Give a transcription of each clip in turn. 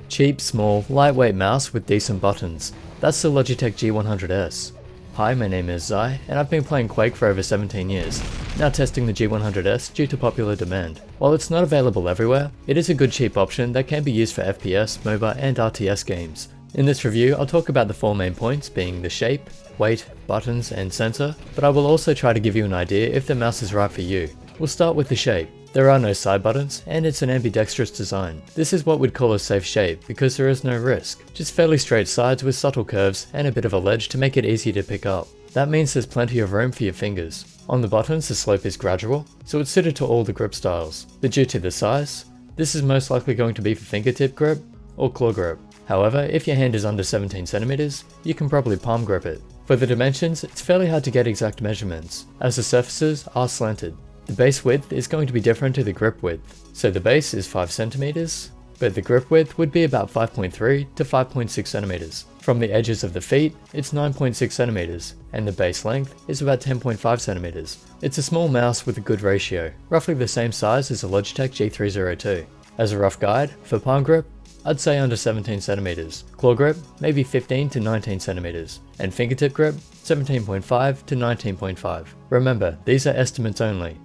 Cheap, small, lightweight mouse with decent buttons. That's the Logitech G100s. Hi, my name is Zai, and I've been playing Quake for over 17 years, now testing the G100s due to popular demand. While it's not available everywhere, it is a good cheap option that can be used for FPS, MOBA, and RTS games. In this review, I'll talk about the four main points being the shape, weight, buttons, and sensor, but I will also try to give you an idea if the mouse is right for you. We'll start with the shape. There are no side buttons, and it's an ambidextrous design. This is what we'd call a safe shape because there is no risk. Just fairly straight sides with subtle curves and a bit of a ledge to make it easy to pick up. That means there's plenty of room for your fingers. On the buttons, the slope is gradual, so it's suited to all the grip styles. But due to the size, this is most likely going to be for fingertip grip or claw grip. However, if your hand is under 17 centimeters, you can probably palm grip it. For the dimensions, it's fairly hard to get exact measurements, as the surfaces are slanted. The base width is going to be different to the grip width, so the base is 5 centimeters, but the grip width would be about 5.3 to 5.6 centimeters. From the edges of the feet, it's 9.6 centimeters, and the base length is about 10.5 centimeters. It's a small mouse with a good ratio, roughly the same size as a Logitech G302. As a rough guide, for palm grip, I'd say under 17 centimeters, claw grip maybe 15 to 19 centimeters, and fingertip grip 17.5 to 19.5. Remember, these are estimates only.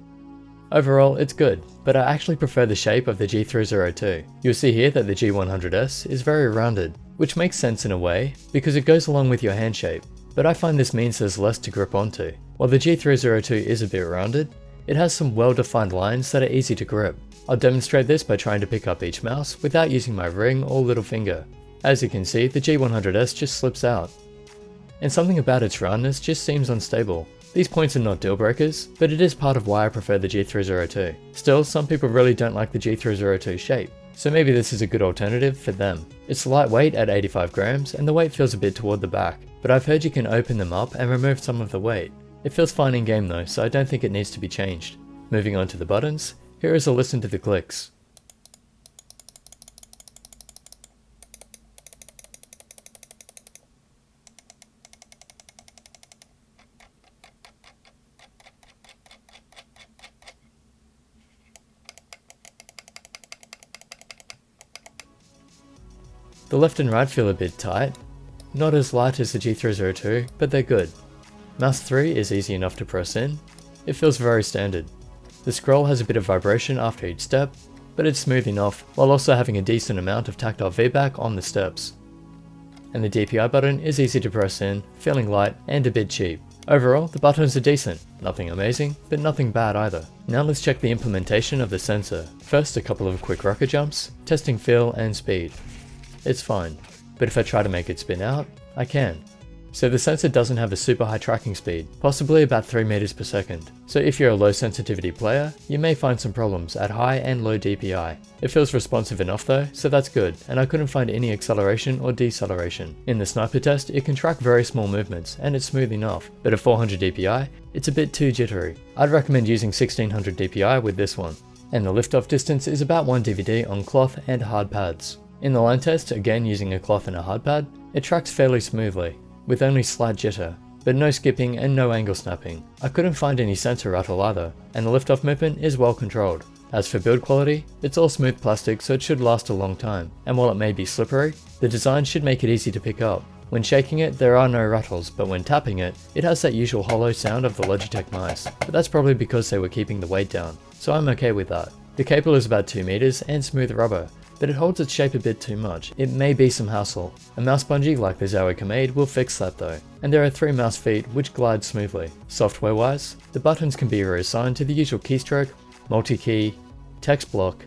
Overall, it's good, but I actually prefer the shape of the G302. You'll see here that the G100s is very rounded, which makes sense in a way, because it goes along with your hand shape, but I find this means there's less to grip onto. While the G302 is a bit rounded, it has some well-defined lines that are easy to grip. I'll demonstrate this by trying to pick up each mouse without using my ring or little finger. As you can see, the G100s just slips out. And something about its roundness just seems unstable. These points are not deal breakers, but it is part of why I prefer the G302. Still, some people really don't like the G302 shape, so maybe this is a good alternative for them. It's lightweight at 85 grams and the weight feels a bit toward the back, but I've heard you can open them up and remove some of the weight. It feels fine in game though, so I don't think it needs to be changed. Moving on to the buttons, here is a listen to the clicks. The left and right feel a bit tight, not as light as the G302, but they're good. Mouse 3 is easy enough to press in, it feels very standard. The scroll has a bit of vibration after each step, but it's smooth enough while also having a decent amount of tactile feedback on the steps. And the DPI button is easy to press in, feeling light and a bit cheap. Overall, the buttons are decent, nothing amazing, but nothing bad either. Now let's check the implementation of the sensor. First, a couple of quick rocket jumps, testing feel and speed. It's fine, but if I try to make it spin out, I can. So the sensor doesn't have a super high tracking speed, possibly about 3 meters per second. So if you're a low sensitivity player, you may find some problems at high and low DPI. It feels responsive enough though, so that's good, and I couldn't find any acceleration or deceleration. In the sniper test, it can track very small movements, and it's smooth enough, but at 400 DPI, it's a bit too jittery. I'd recommend using 1600 DPI with this one. And the liftoff distance is about 1 DVD on cloth and hard pads. In the line test, again using a cloth and a hard pad, it tracks fairly smoothly, with only slight jitter, but no skipping and no angle snapping. I couldn't find any sensor rattle either, and the liftoff movement is well controlled. As for build quality, it's all smooth plastic so it should last a long time, and while it may be slippery, the design should make it easy to pick up. When shaking it, there are no rattles, but when tapping it, it has that usual hollow sound of the Logitech mice, but that's probably because they were keeping the weight down, so I'm okay with that. The cable is about 2 meters and smooth rubber, but it holds its shape a bit too much. It may be some hassle. A mouse bungee like the Zowie made will fix that though. And there are 3 mouse feet which glide smoothly. Software wise, the buttons can be reassigned to the usual keystroke, multi-key, text block,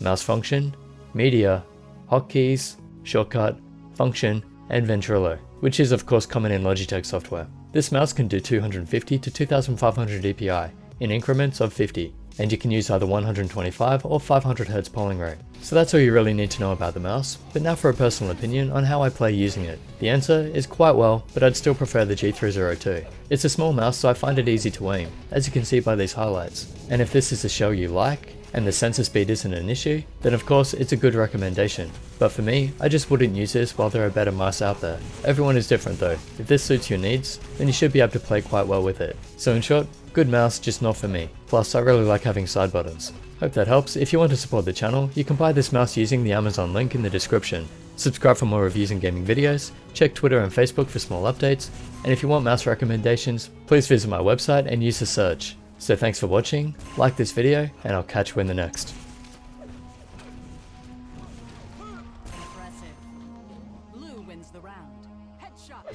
mouse function, media, hotkeys, shortcut, function, and ventrilo, which is of course common in Logitech software. This mouse can do 250 to 2500 DPI in increments of 50. And you can use either 125 or 500 Hz polling rate. So that's all you really need to know about the mouse, but now for a personal opinion on how I play using it. The answer is quite well, but I'd still prefer the G302. It's a small mouse so I find it easy to aim, as you can see by these highlights. And if this is a shell you like, and the sensor speed isn't an issue, then of course it's a good recommendation. But for me, I just wouldn't use this while there are better mice out there. Everyone is different though. If this suits your needs, then you should be able to play quite well with it. So in short, Good mouse, just not for me. Plus, I really like having side buttons. Hope that helps. If you want to support the channel, you can buy this mouse using the Amazon link in the description. Subscribe for more reviews and gaming videos, check Twitter and Facebook for small updates, and if you want mouse recommendations, please visit my website and use the search. So thanks for watching, like this video, and I'll catch you in the next. Impressive. Blue wins the round. Headshot.